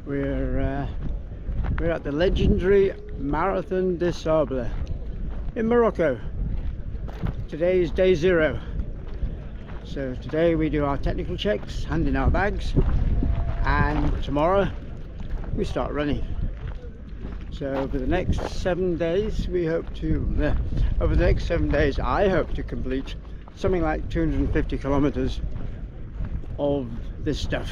We're at the legendary Marathondessables in Morocco. Today is day 0. So today we do our technical checks, hand in our bags, and tomorrow we start running. So over the next 7 days I hope to complete something like 250 kilometers of this stuff.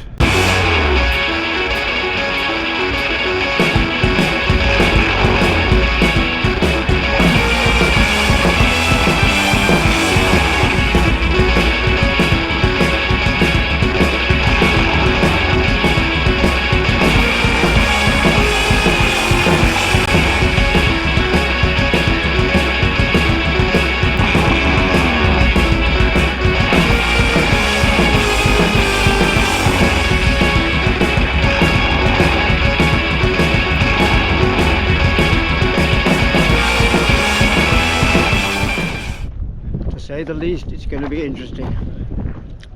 To say the least, it's going to be interesting.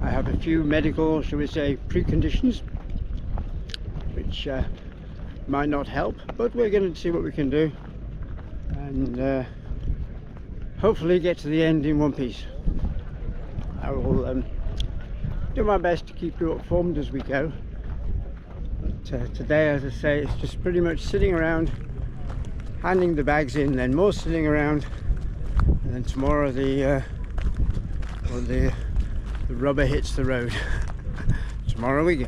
I have a few medical, shall we say, preconditions which might not help, but we're going to see what we can do and hopefully get to the end in one piece. I will do my best to keep you informed as we go, but today, as I say, it's just pretty much sitting around handing the bags in, then more sitting around, and then tomorrow the rubber hits the road. Tomorrow we go.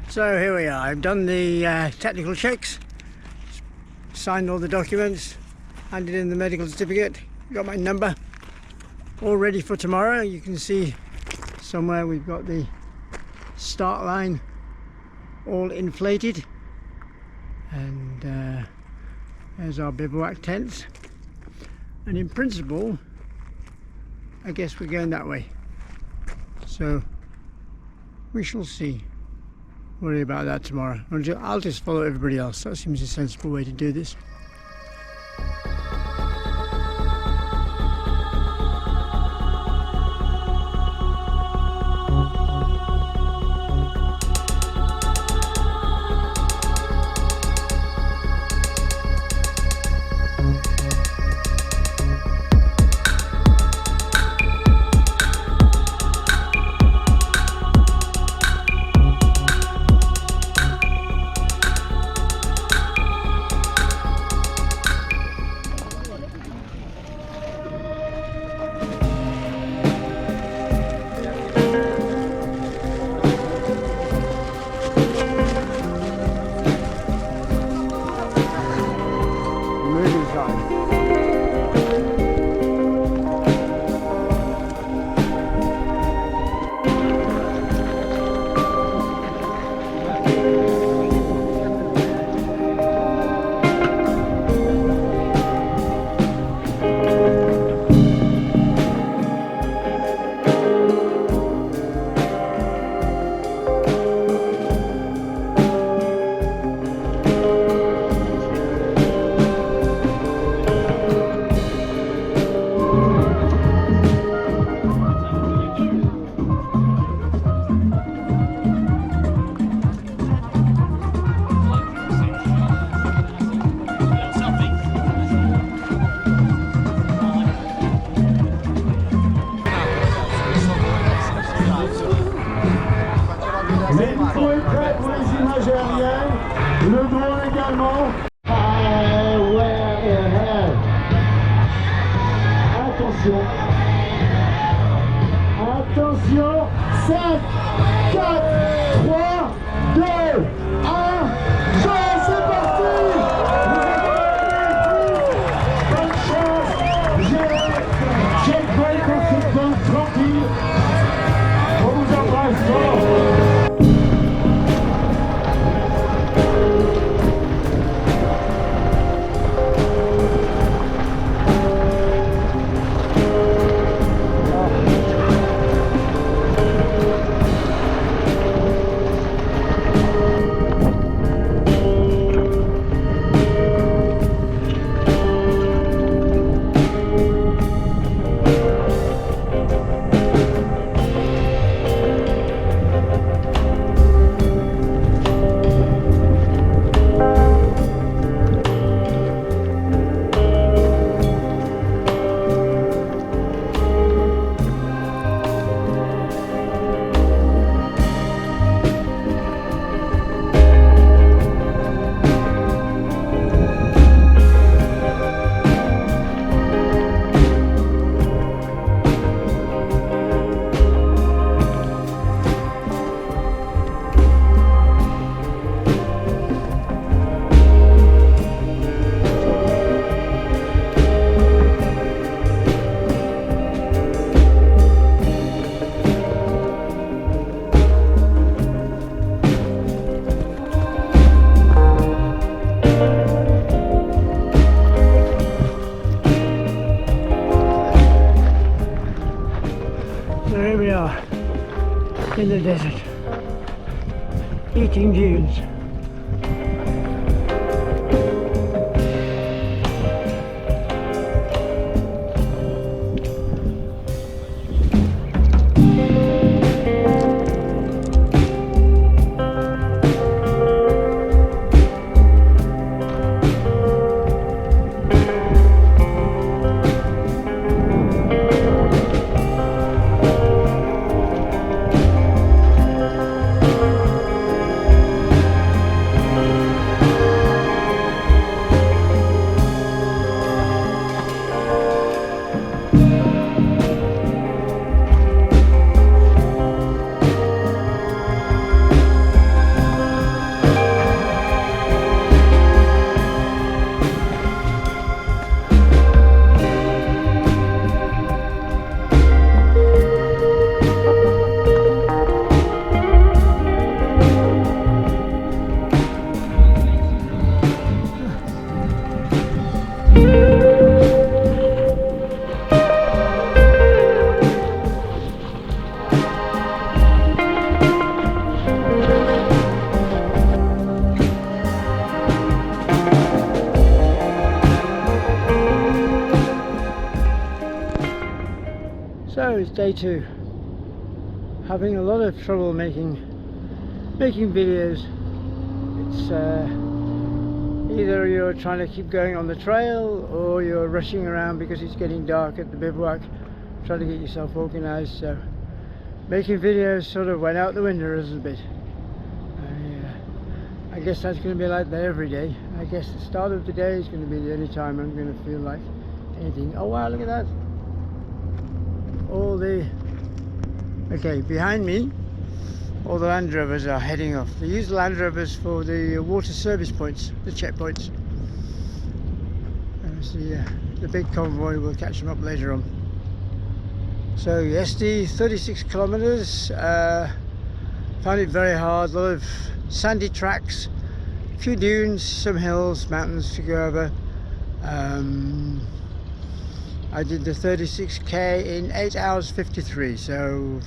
So here we are. I've done the technical checks, signed all the documents, handed in the medical certificate, got my number, all ready for tomorrow. You can see somewhere we've got the start line all inflated, and there's our bivouac tents, and in principle I guess we're going that way, so we shall see. Worry about that tomorrow. I'll just follow everybody else. That seems a sensible way to do this. desert, eating dunes. So it's day 2. Having a lot of trouble making videos. It's either you're trying to keep going on the trail, or you're rushing around because it's getting dark at the bivouac, trying to get yourself organized. So making videos sort of went out the window a little bit. I guess that's going to be like that every day. I guess the start of the day is going to be the only time I'm going to feel like anything. Oh wow, look at that. Okay, behind me, all the Land Rovers are heading off. They use the Land Rovers for the water service points, the checkpoints. The big convoy will catch them up later on. So yesterday, 36 kilometers. Found it very hard. A lot of sandy tracks, a few dunes, some hills, mountains to go over. I did the 36k in 8 hours 53, so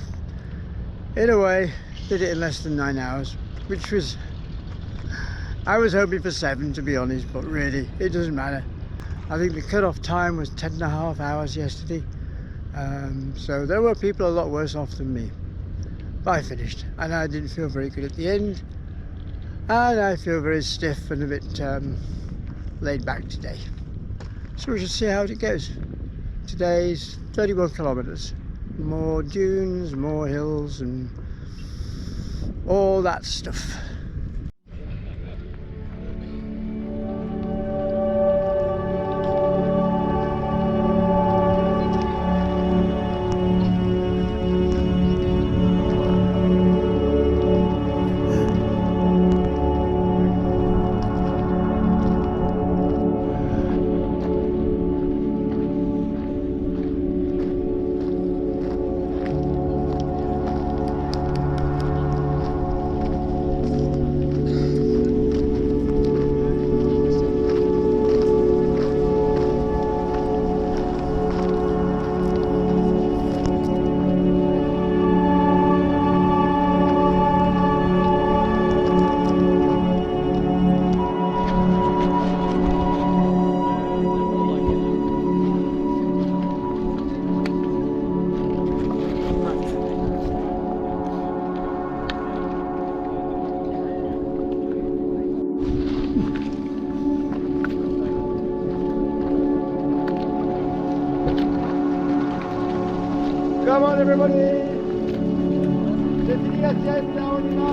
in a way did it in less than 9 hours, which was, I was hoping for 7 to be honest, but really it doesn't matter. I think the cut-off time was 10.5 hours yesterday, so there were people a lot worse off than me, but I finished and I didn't feel very good at the end, and I feel very stiff and a bit laid back today, so we shall see how it goes. Today's 31 kilometers, more dunes, more hills and all that stuff. Come on everybody! C'est fini la sieste, là on y va!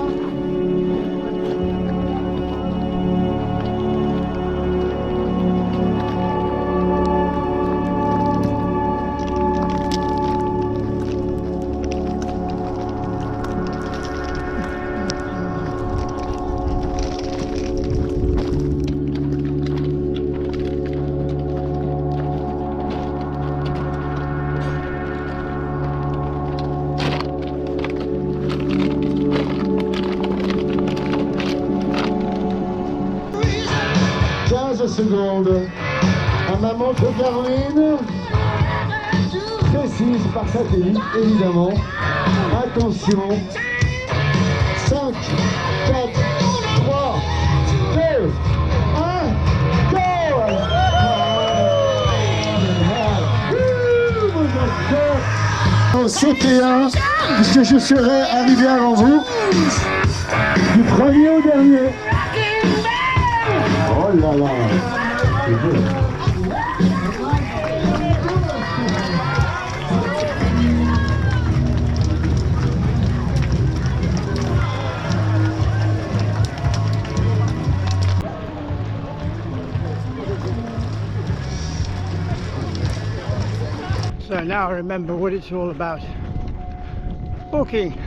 Secondes à ma montre Caroline, précise par satellite évidemment. Attention, sauter un, puisque je serai arrivé avant vous. Du premier au dernier. Oh là là. So now I remember what it's all about. Walking,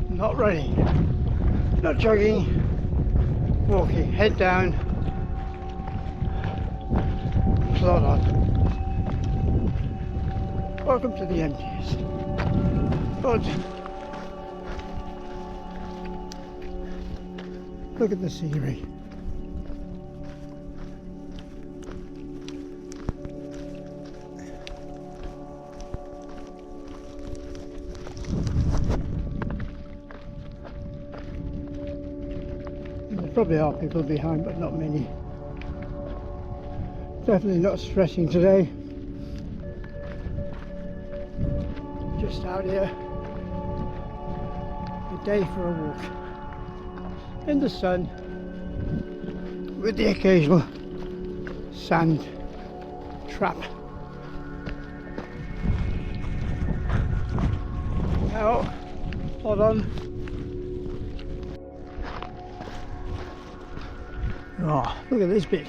not running, not jogging, walking, head down, plod on. Welcome to the empties. But look at the scenery. There probably are people behind, but not many. Definitely not stressing today. Just out here, a day for a walk in the sun with the occasional sand trap. Now, hold on. Oh, look at this bit.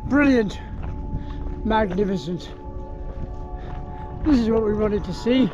Brilliant, magnificent. This is what we wanted to see.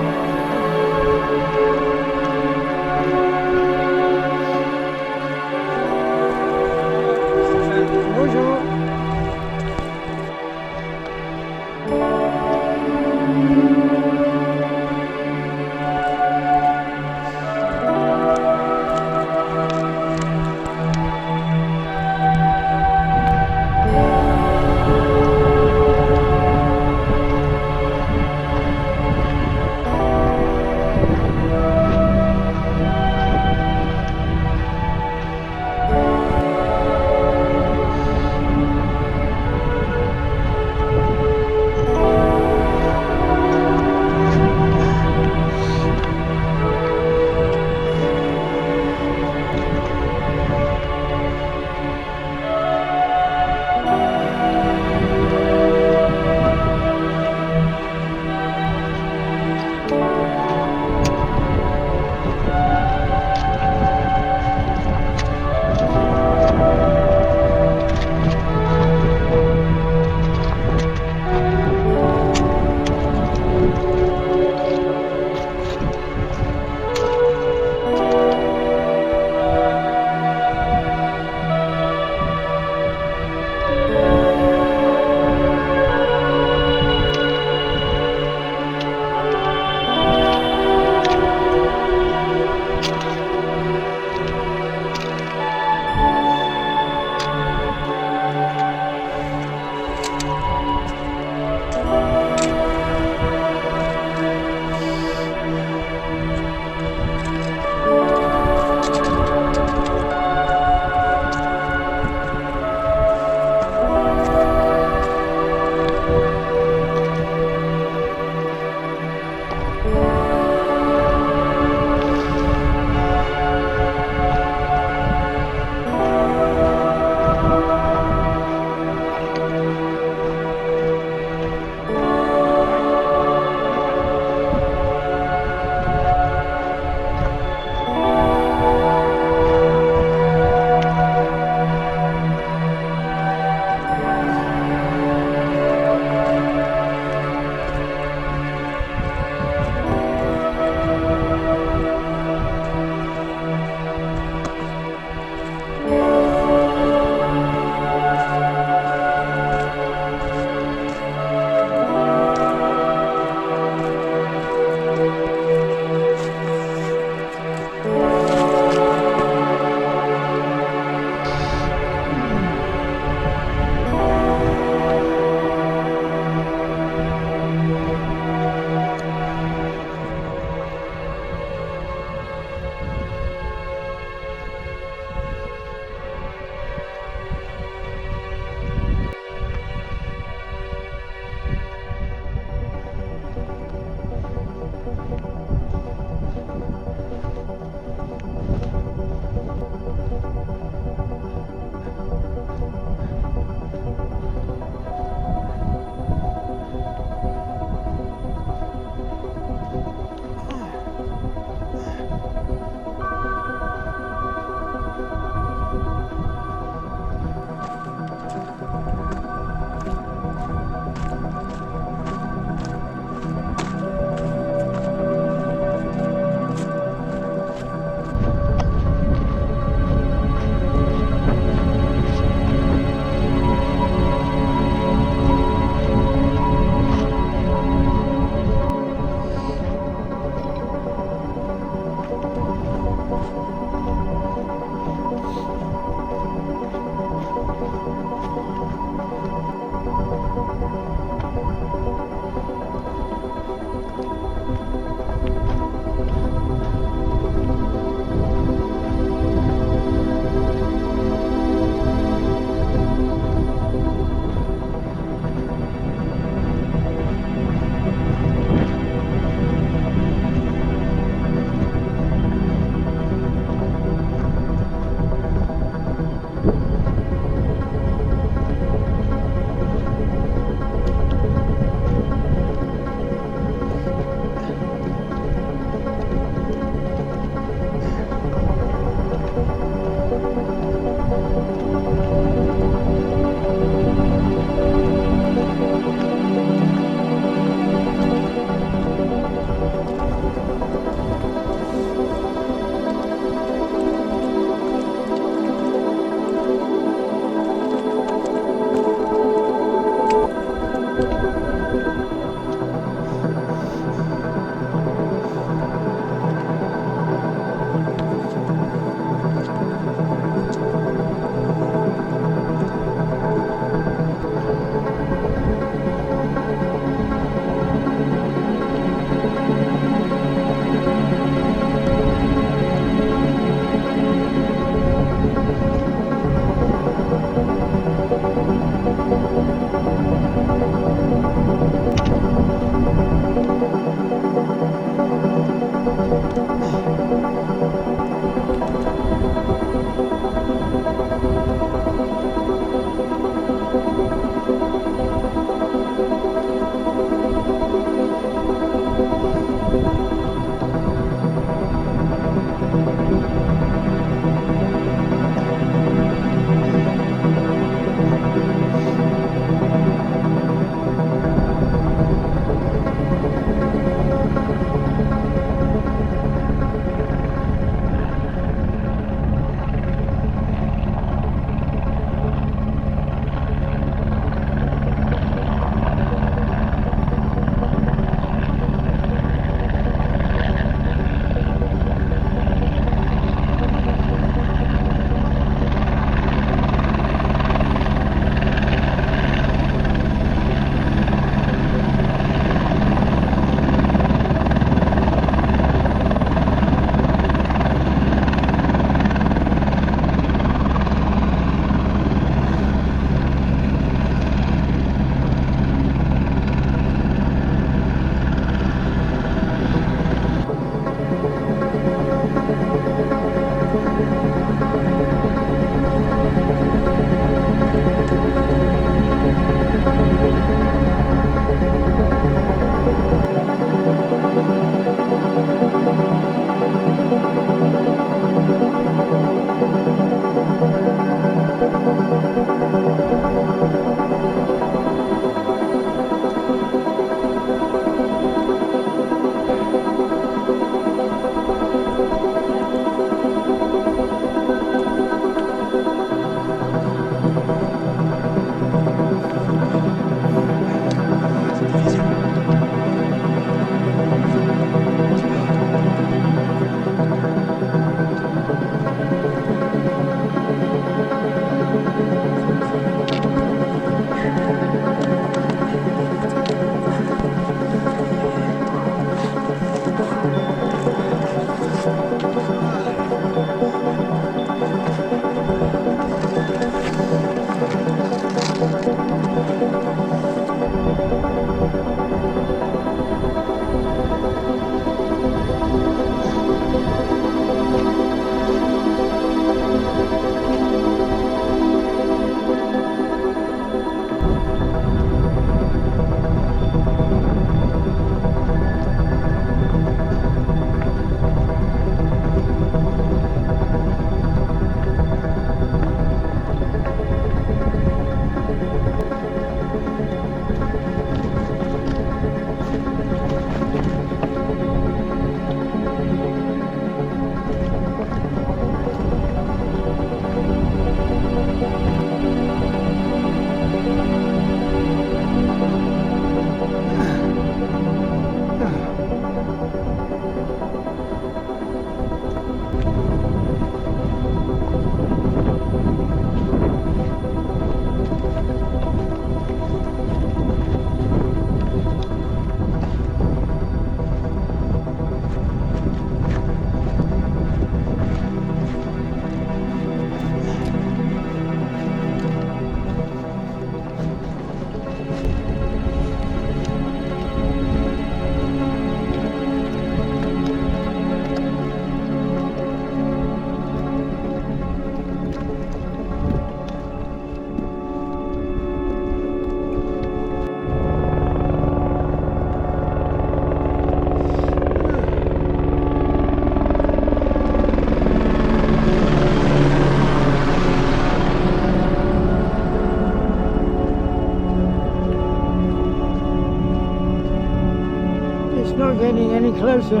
not getting any closer.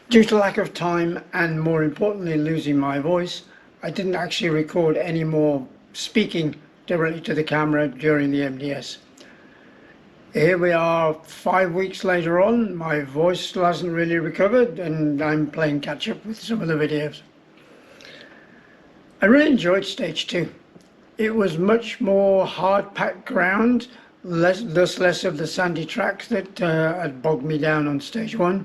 Due to lack of time and more importantly losing my voice, I didn't actually record any more speaking directly to the camera during the MDS. Here we are 5 weeks later on, my voice still hasn't really recovered and I'm playing catch up with some of the videos. I really enjoyed stage 2. It was much more hard packed ground, thus less of the sandy tracks that had bogged me down on stage 1.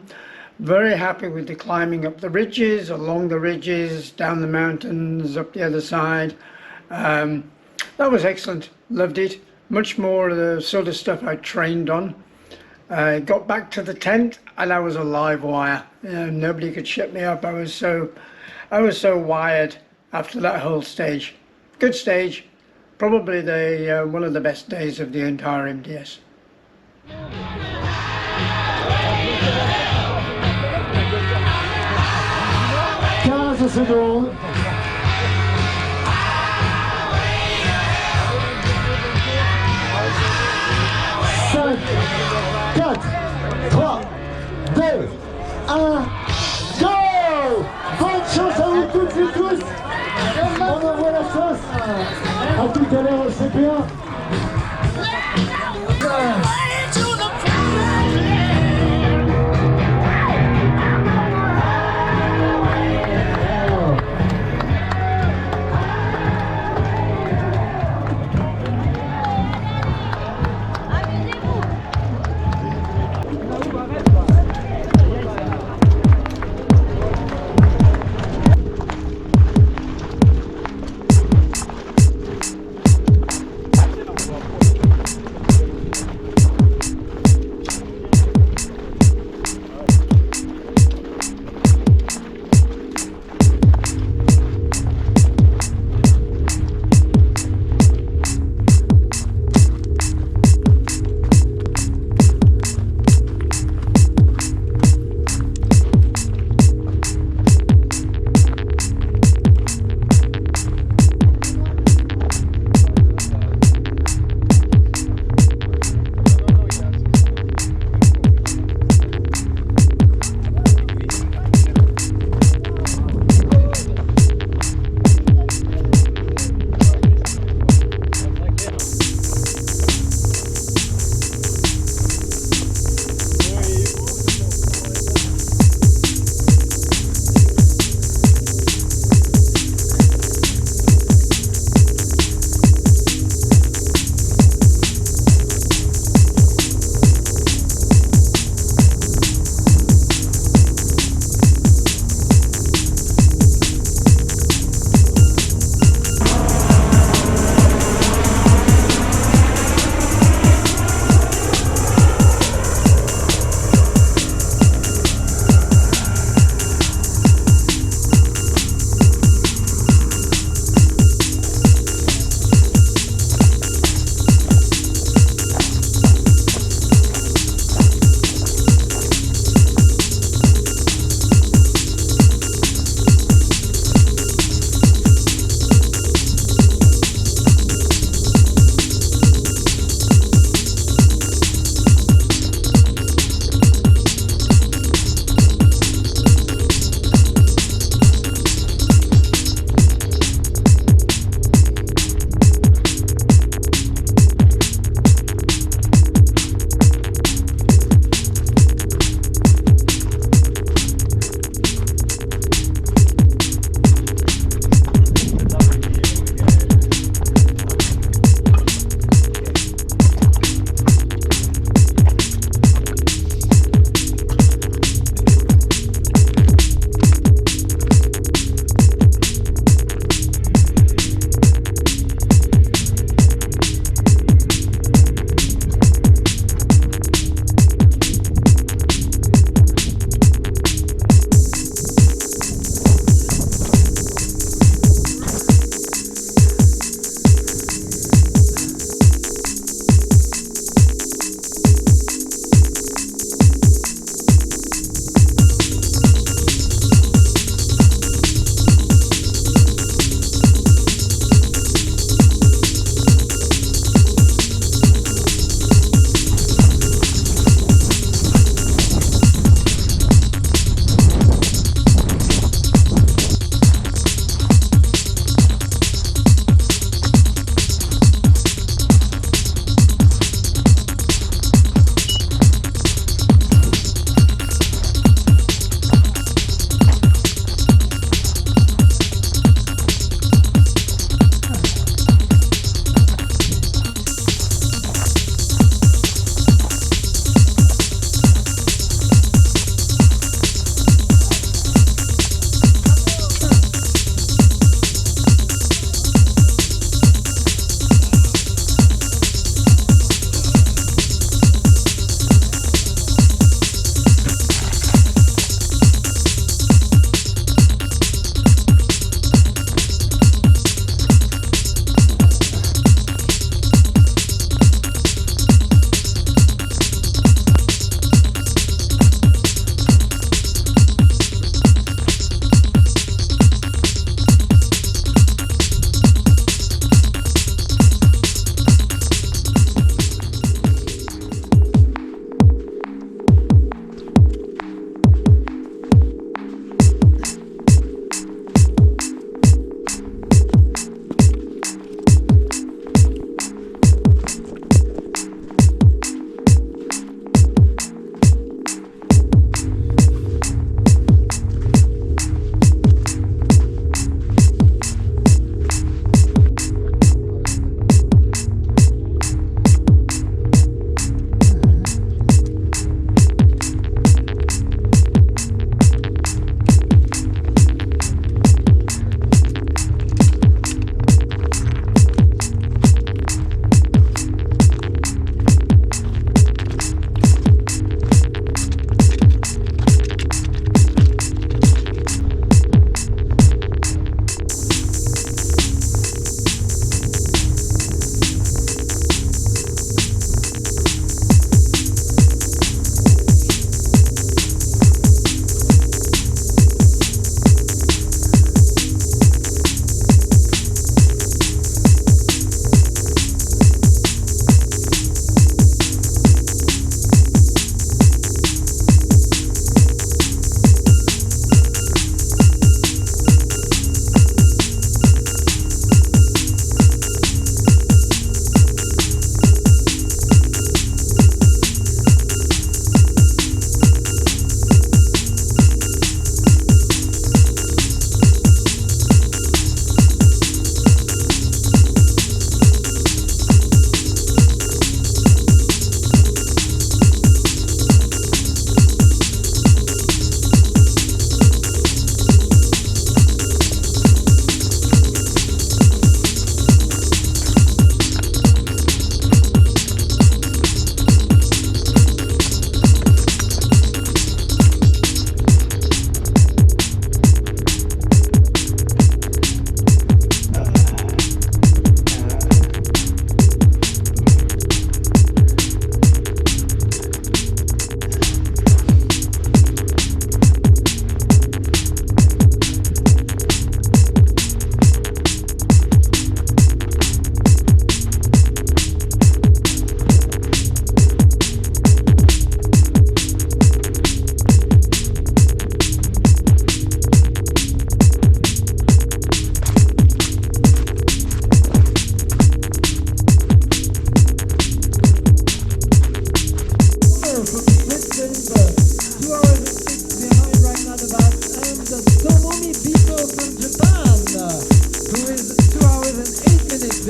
Very happy with the climbing up the ridges, along the ridges, down the mountains, up the other side. That was excellent, loved it. Much more of the sort of stuff I trained on. Got back to the tent and I was a live wire. Nobody could shut me up. I was so wired after that whole stage. Good stage, probably the one of the best days of the entire MDS. 15 secondes. 5, 4, 3, 2, 1, go! Bonne chance à vous toutes et tous. On envoie la sauce. À tout à l'heure au CP1.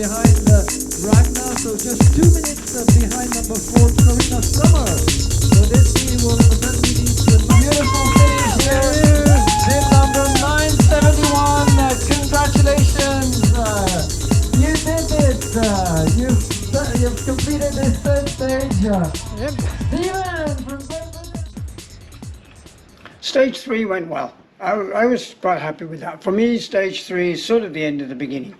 behind Ragnar, so just 2 minutes behind number 4, Karina Summer. So this team will certainly need a beautiful finish here. Team number 971, congratulations! You did it! You've completed this third stage. Steven from Stage 3 went well. I was quite happy with that. For me, stage 3 is sort of the end of the beginning.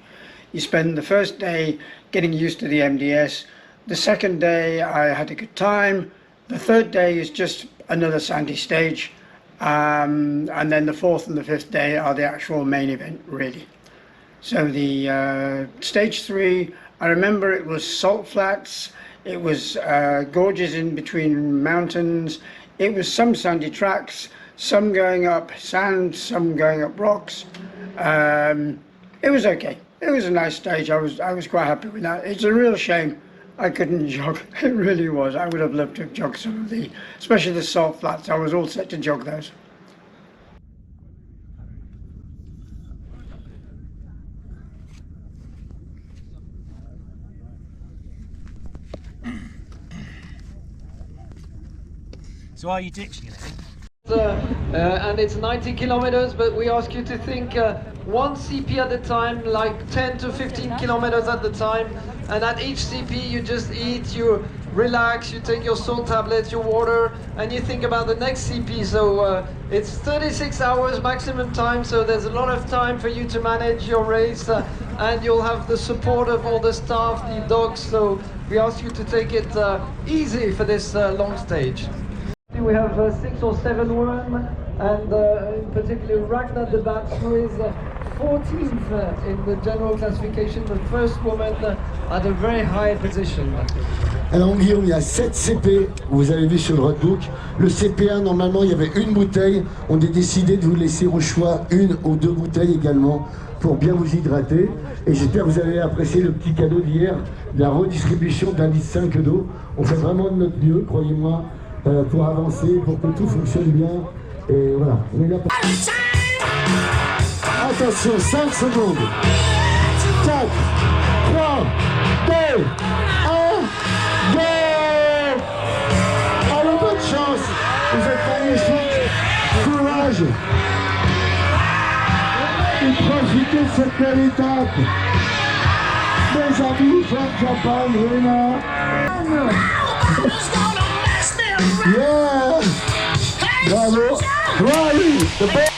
You spend the first day getting used to the MDS. The second day I had a good time. The third day is just another sandy stage. And then the fourth and the fifth day are the actual main event, really. So the stage 3, I remember it was salt flats. It was gorges in between mountains. It was some sandy tracks, some going up sand, some going up rocks. It was okay. It was a nice stage. I was quite happy with that. It's a real shame I couldn't jog. It really was. I would have loved to have jogged some of especially the salt flats. I was all set to jog those. So are you ditching it? And it's 90 kilometers, but we ask you to think 1 CP at a time, like 10 to 15 kilometers at the time. And at each CP you just eat, you relax, you take your salt tablets, your water, and you think about the next CP. So it's 36 hours maximum time, so there's a lot of time for you to manage your race, and you'll have the support of all the staff, the dogs. So we ask you to take it easy for this long stage. We have 6 or 7 women, and in particular Ragnar de Bat, who is 14th in the general classification, the first woman at a very high position. Alors Guillaume, il y a 7 CP, vous avez vu sur le roadbook. Le CP1, normalement, il y avait une bouteille. On a décidé de vous laisser au choix 1 ou 2 bouteilles également pour bien vous hydrater. Et j'espère que vous avez apprécié le petit cadeau d'hier, la redistribution d'un litre 5 d'eau. On fait vraiment de notre mieux, croyez-moi, pour avancer, pour que tout fonctionne bien. Et voilà, on est là pour... Attention, 5 secondes. 4, 3, 2, 1, go! Allez, bonne chance. Vous êtes magnifiques. Courage. Et profitez de cette belle étape. Mes amis, bonne campagne, Rena. Yeah! Bravo! Right!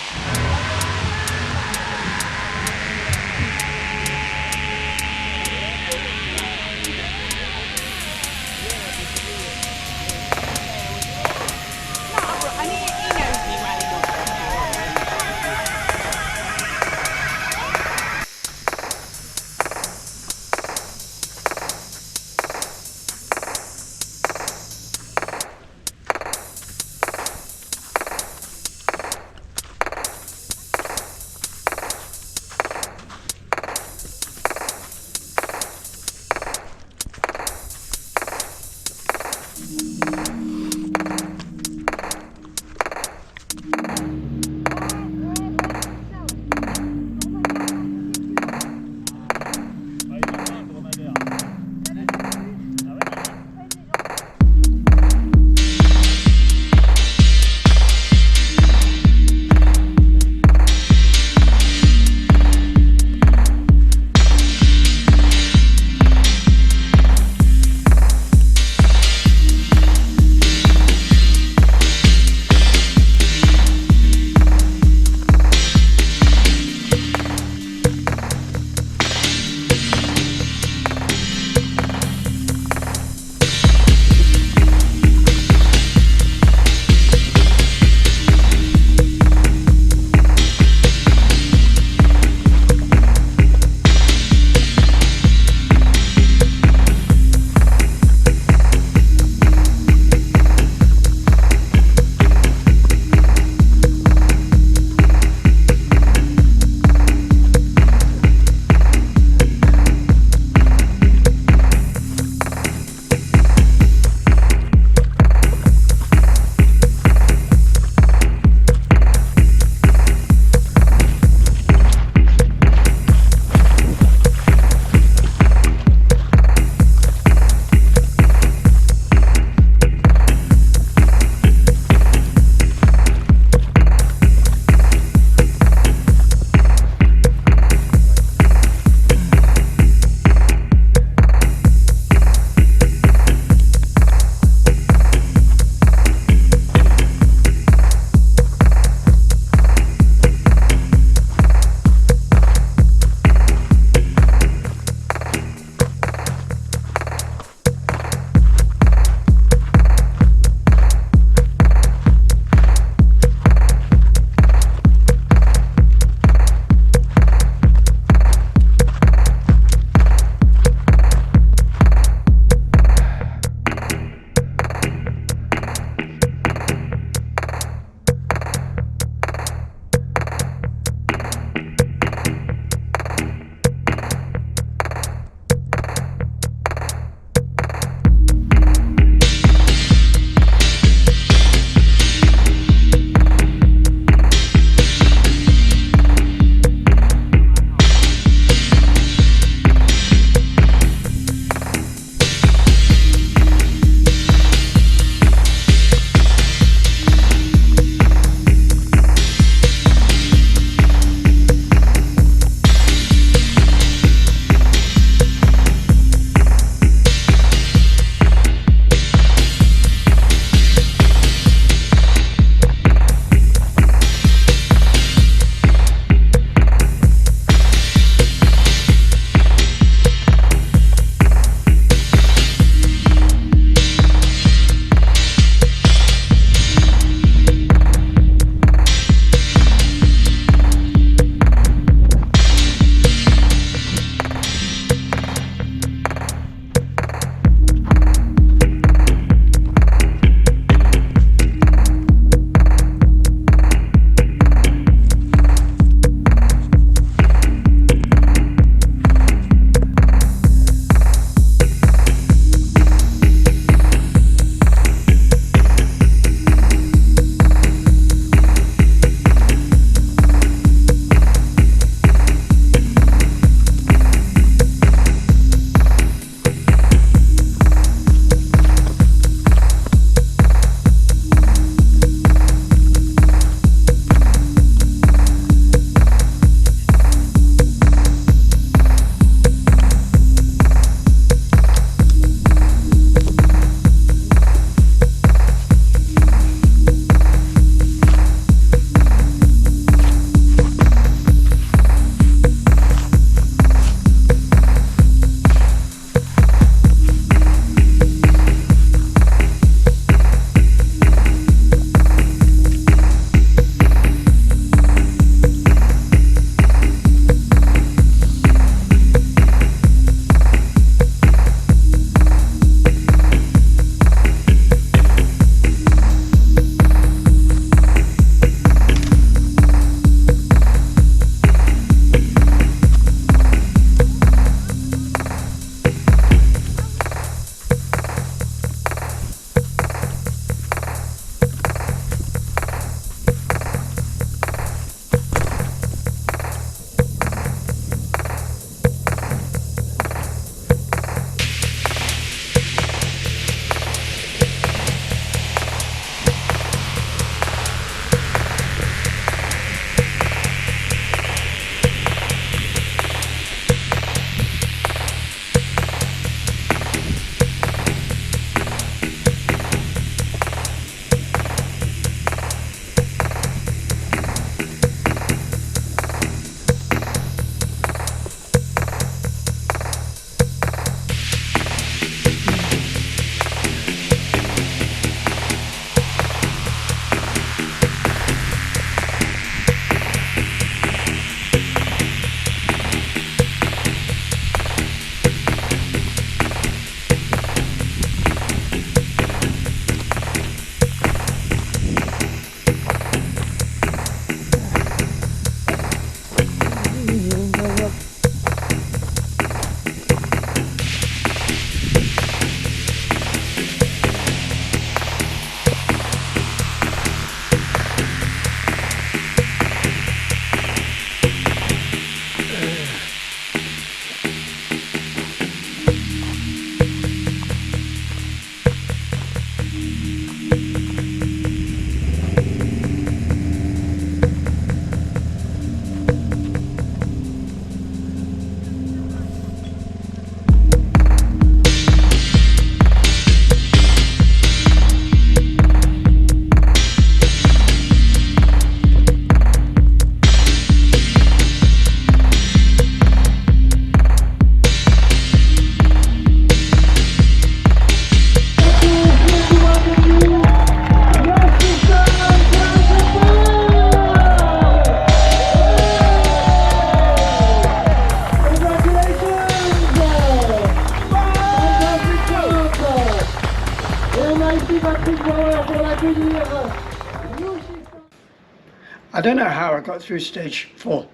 I don't know how I got through stage 4.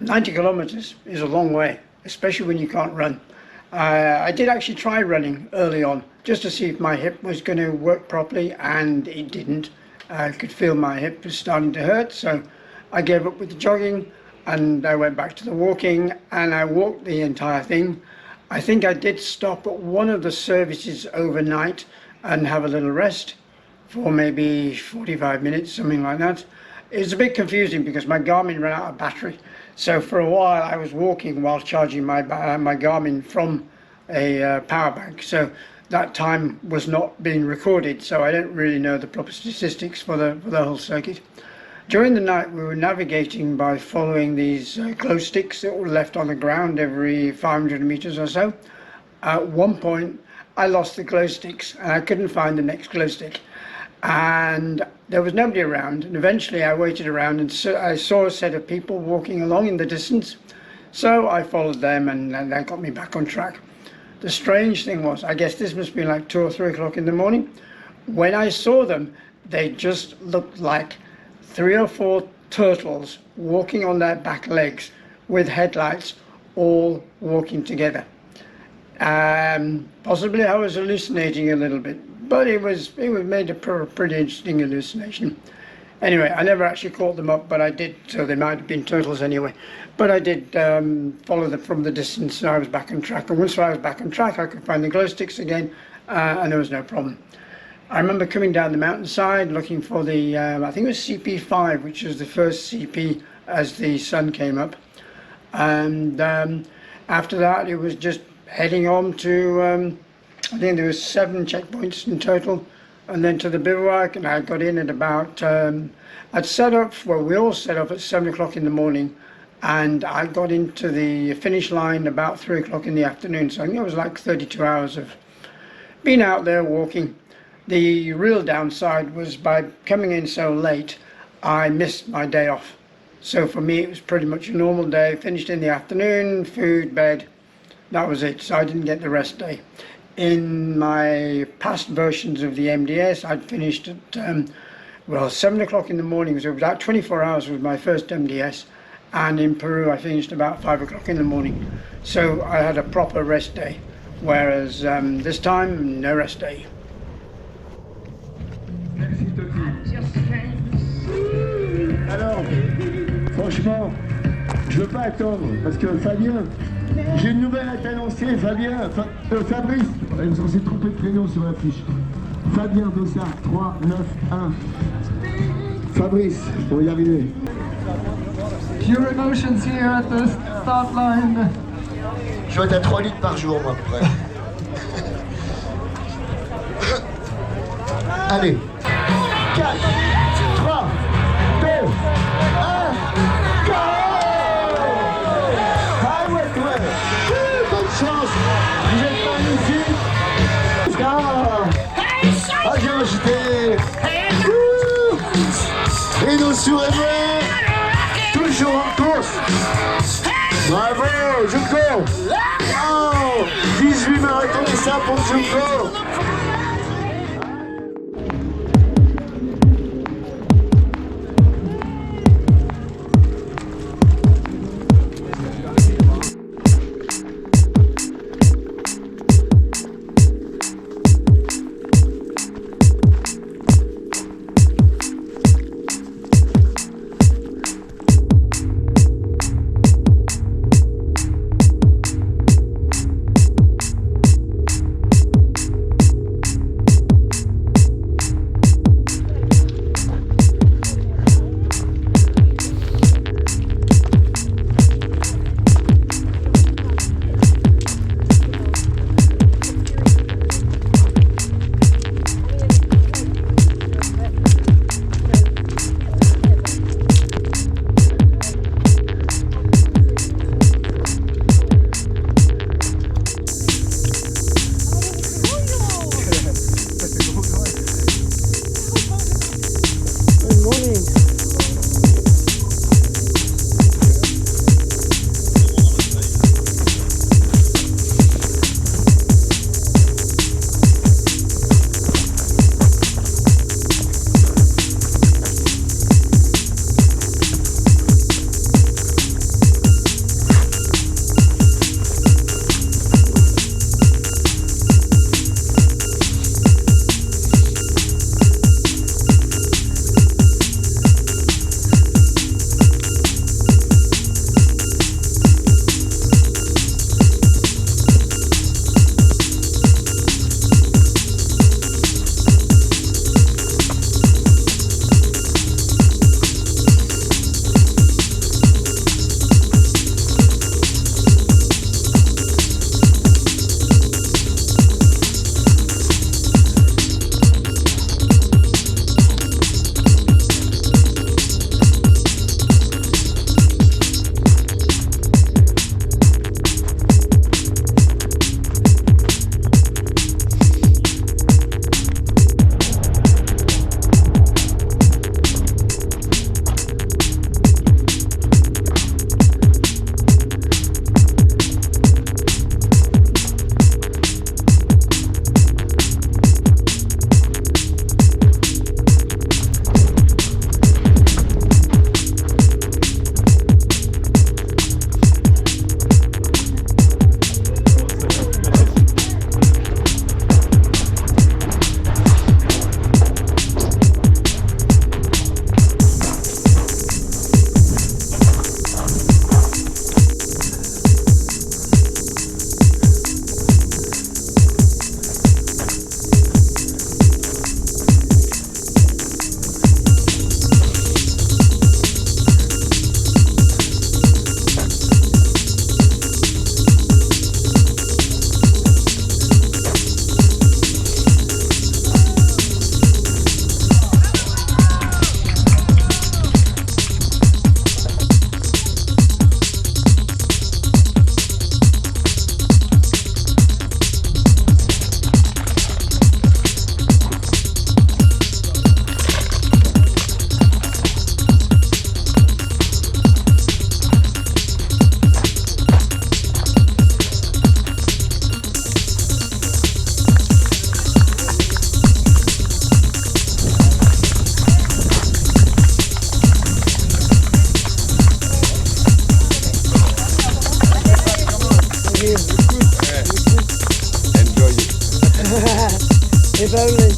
90 kilometers is a long way, especially when you can't run. I did actually try running early on just to see if my hip was going to work properly, and it didn't. I could feel my hip was starting to hurt, so I gave up with the jogging and I went back to the walking, and I walked the entire thing. I think I did stop at one of the services overnight and have a little rest for maybe 45 minutes, something like that. It was a bit confusing because my Garmin ran out of battery. So for a while I was walking while charging my Garmin from a power bank. So that time was not being recorded, so I don't really know the proper statistics for the whole circuit. During the night we were navigating by following these glow sticks that were left on the ground every 500 meters or so. At one point I lost the glow sticks and I couldn't find the next glow stick. And there was nobody around, and eventually I waited around and I saw a set of people walking along in the distance, so I followed them and that got me back on track. The strange thing was, I guess this must be like 2 or 3 o'clock in the morning, when I saw them they just looked like 3 or 4 turtles walking on their back legs with headlights, all walking together. Possibly I was hallucinating a little bit, but it made a pretty interesting hallucination. Anyway, I never actually caught them up, but I did, so they might have been turtles anyway. But I did follow them from the distance, and I was back on track. And once I was back on track, I could find the glow sticks again, and there was no problem. I remember coming down the mountainside looking for the, I think it was CP5, which was the first CP as the sun came up. And after that, it was just heading on to, I think there was 7 checkpoints in total, and then to the bivouac, and I got in at about, I'd set up, well, we all set up at 7 o'clock in the morning, and I got into the finish line about 3 o'clock in the afternoon, so I think it was like 32 hours of being out there walking. The real downside was by coming in so late, I missed my day off. So for me it was pretty much a normal day, finished in the afternoon, food, bed, that was it, so I didn't get the rest day. In my past versions of the MDS, I'd finished at, well, 7 o'clock in the morning, so about 24 hours was my first MDS, and in Peru I finished about 5 o'clock in the morning. So I had a proper rest day, whereas this time, no rest day. Merci Toki. Alors, franchement, je veux pas attendre, parce que Fabien, j'ai une nouvelle à t'annoncer, Fabien, Fabrice, on s'est trompé de prénom sur la fiche. Fabien Dossard, 3, 9, 1. Fabrice, on va y arriver. Pure emotions here at the start line. Je dois être à 3 litres par jour, moi, à peu près. Allez. 4, 3, 2, 1, go! Ah ouais, bonne chance, vous êtes magnifiques. Ah, j'ai rajouté. Et nos sourires, toujours en course. Bravo, Junko. Oh, 18 marathons et ça pour Junko. Enjoy it. If only.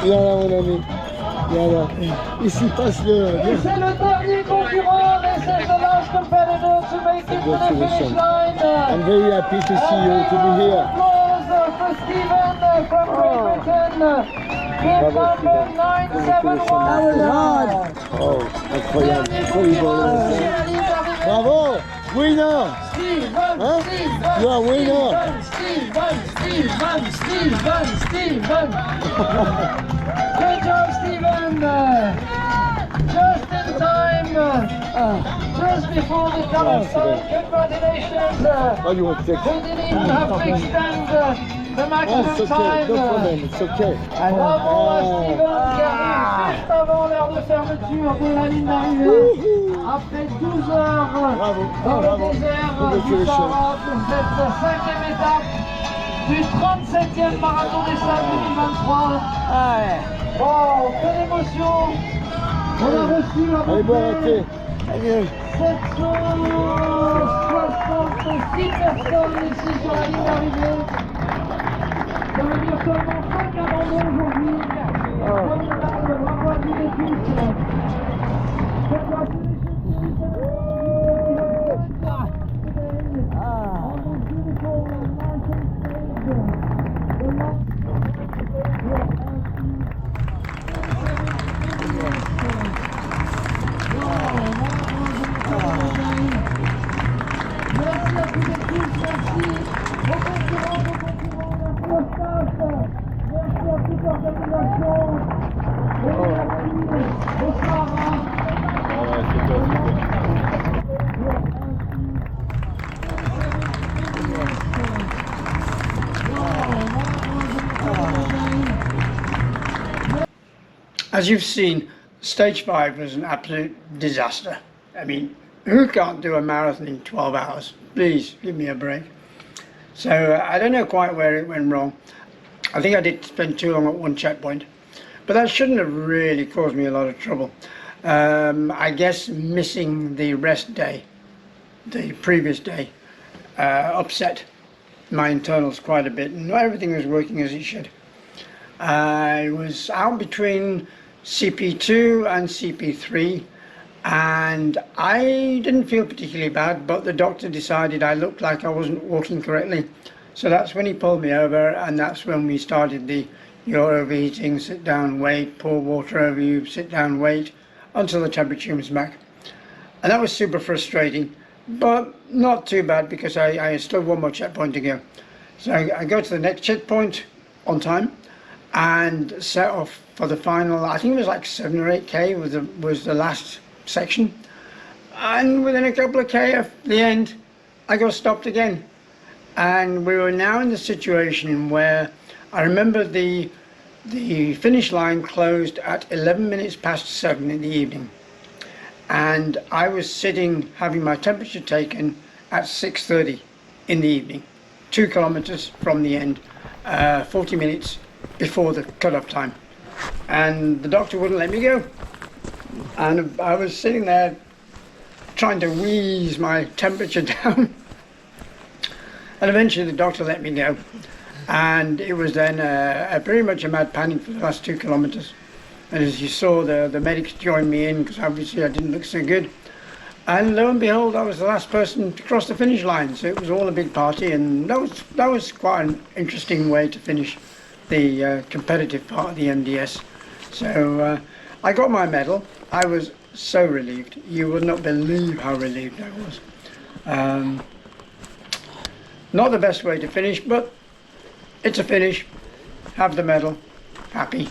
Viens là mon ami, viens là. Ici passe le... Et c'est le dernier concurrent des Sables competitors to make it to the finish line. I'm very happy to see you, to be here. Applause for Stephen from Great Britain. Team number 971. Oh, incroyable. Bravo, winner. Hein? You are winner. Stephen. Good job, Stephen. Just in time. Just before the cut-off time. Congratulations. Oh, you want to take We didn't even have to extend the maximum it's okay, time. no problem, it's okay. Bravo à Steven qui arrive juste avant l'heure de fermeture de la ligne d'arrivée. Après 12 heures dans le désert du Sahara pour cette 5e étape du 37e marathon des Sables 2023. Wow, quelle émotion! On a reçu à peu Allez, bon, près arrêtez. 766 personnes ici sur la ligne d'arrivée. Ça veut dire seulement 5 abandons aujourd'hui. Formidable, bravo à tous et tous. Merci à tous et tous, merci aux concurrents, merci au staff, merci à toute l'organisation, et merci au Sahara. As you've seen, stage 5 was an absolute disaster. I mean, who can't do a marathon in 12 hours? Please give me a break. So I don't know quite where it went wrong. I think I did spend too long at one checkpoint, but that shouldn't have really caused me a lot of trouble. I guess missing the rest day, the previous day, upset my internals quite a bit, and not everything was working as it should. I was out between CP2 and CP3, and I didn't feel particularly bad, but the doctor decided I looked like I wasn't walking correctly. So that's when he pulled me over, and that's when we started the you're overheating, sit down, wait, pour water over you, sit down, wait, until the temperature was back. And that was super frustrating, but not too bad because I still have one more checkpoint to go. So I go to the next checkpoint on time and set off for the final, I think it was like 7 or 8k was the last section. And within a couple of k of the end, I got stopped again. And we were now in the situation where I remember the finish line closed at 11 minutes past 7 in the evening. And I was sitting having my temperature taken at 6:30 in the evening, 2 kilometers from the end, 40 minutes before the cut-off time. And the doctor wouldn't let me go. And I was sitting there trying to wheeze my temperature down. And eventually the doctor let me go. And it was then pretty much a mad panic for the last 2 kilometers. And as you saw, the medics joined me in because obviously I didn't look so good. And lo and behold, I was the last person to cross the finish line. So it was all a big party, and that was quite an interesting way to finish the competitive part of the MDS. So I got my medal. I was so relieved. You would not believe how relieved I was. Not the best way to finish, but it's a finish. Have the medal. Happy.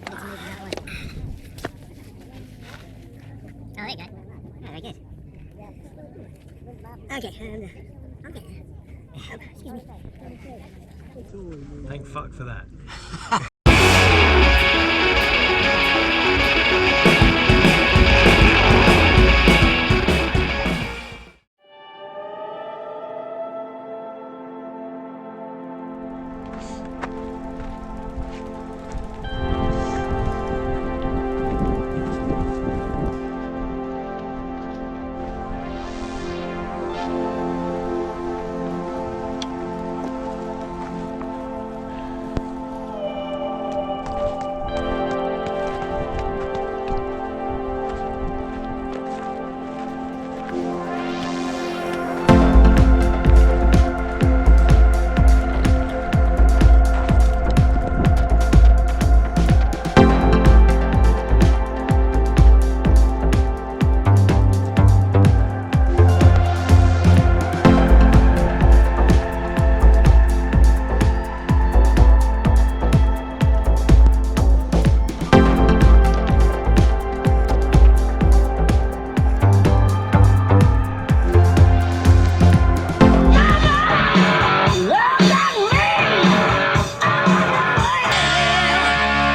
Oh, there you go. Oh, very good. Okay, I'm getting there. Excuse me. Thank fuck for that.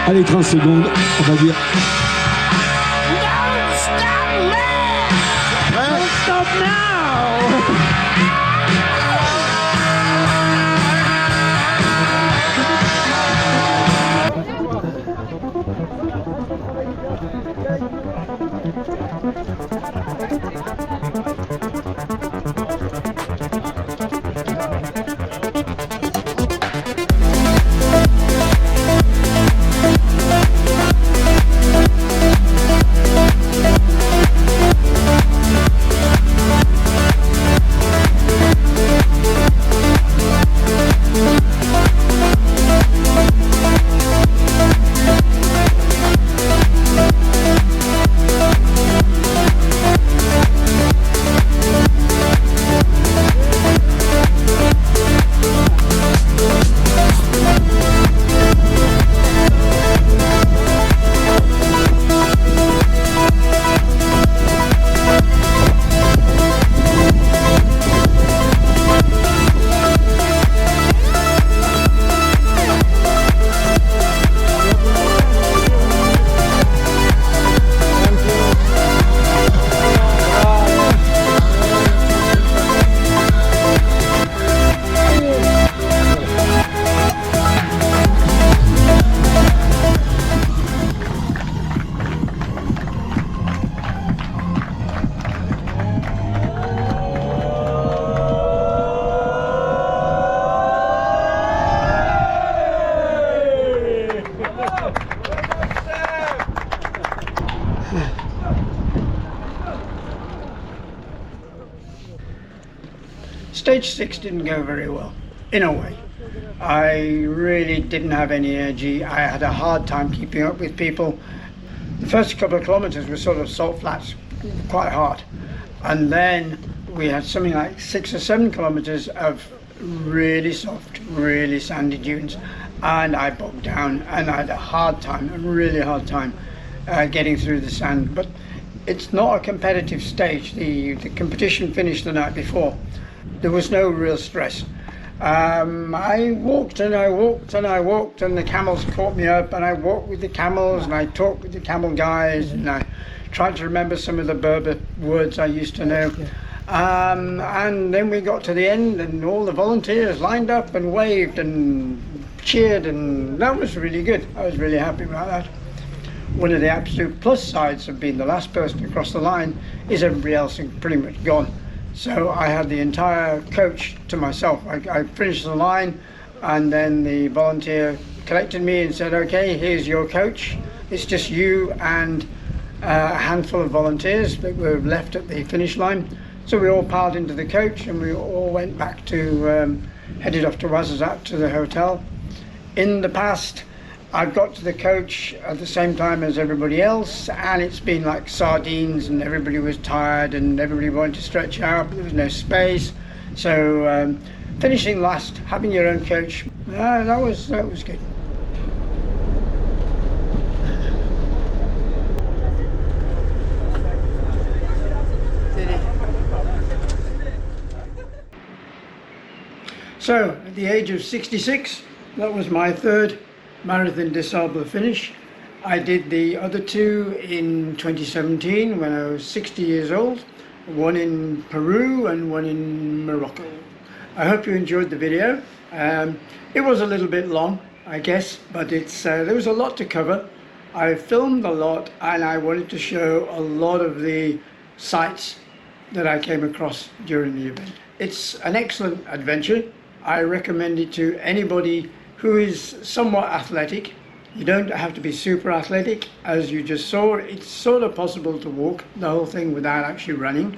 Allez, 30 secondes, on va dire. Don't stop now! Stage 6 didn't go very well, in a way. I really didn't have any energy. I had a hard time keeping up with people. The first couple of kilometers were sort of salt flats, quite hard. And then we had something like 6 or 7 kilometers of really soft, really sandy dunes. And I bogged down and I had a hard time, a really hard time getting through the sand. But it's not a competitive stage. The competition finished the night before. There was no real stress. I walked and I walked and I walked, and the camels caught me up, and I walked with the camels and I talked with the camel guys, and I tried to remember some of the Berber words I used to know. And then we got to the end and all the volunteers lined up and waved and cheered, and that was really good. I was really happy about that. One of the absolute plus sides of being the last person to cross the line is everybody else is pretty much gone. So I had the entire coach to myself. I finished the line, and then the volunteer collected me and said, okay, here's your coach. It's just you and a handful of volunteers that were left at the finish line. So we all piled into the coach and we all went back to, headed off to Ouarzazate, to the hotel. In the past, I've got to the coach at the same time as everybody else, and it's been like sardines, and everybody was tired and everybody wanted to stretch out, but there was no space. So finishing last, having your own coach, that was good. So at the age of 66, that was my third Marathon des Sables finish. I did the other two in 2017 when I was 60 years old, one in Peru and one in Morocco. I hope you enjoyed the video. It was a little bit long, I guess, but there was a lot to cover. I filmed a lot and I wanted to show a lot of the sights that I came across during the event. It's an excellent adventure. I recommend it to anybody who is somewhat athletic. You don't have to be super athletic. As you just saw, it's sort of possible to walk the whole thing without actually running.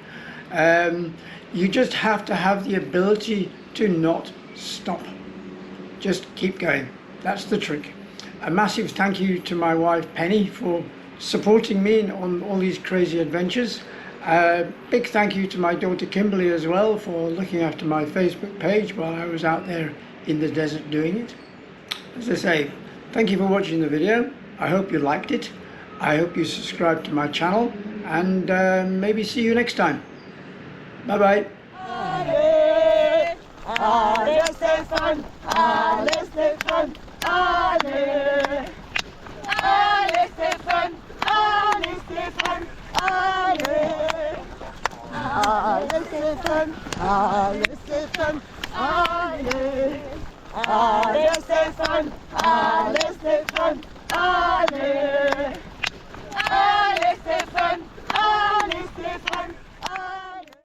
You just have to have the ability to not stop. Just keep going. That's the trick. A massive thank you to my wife Penny for supporting me on all these crazy adventures. Big thank you to my daughter Kimberly as well for looking after my Facebook page while I was out there in the desert doing it. As I say, thank you for watching the video. I hope you liked it. I hope you subscribe to my channel, and maybe see you next time. Bye bye. Allez, allez Stéphane, allez Stéphane, allez, allez Stéphane, allez Stéphane, allez, allez Stéphane, allez Stéphane, allez, allez Stéphane, allez Stéphane, allez.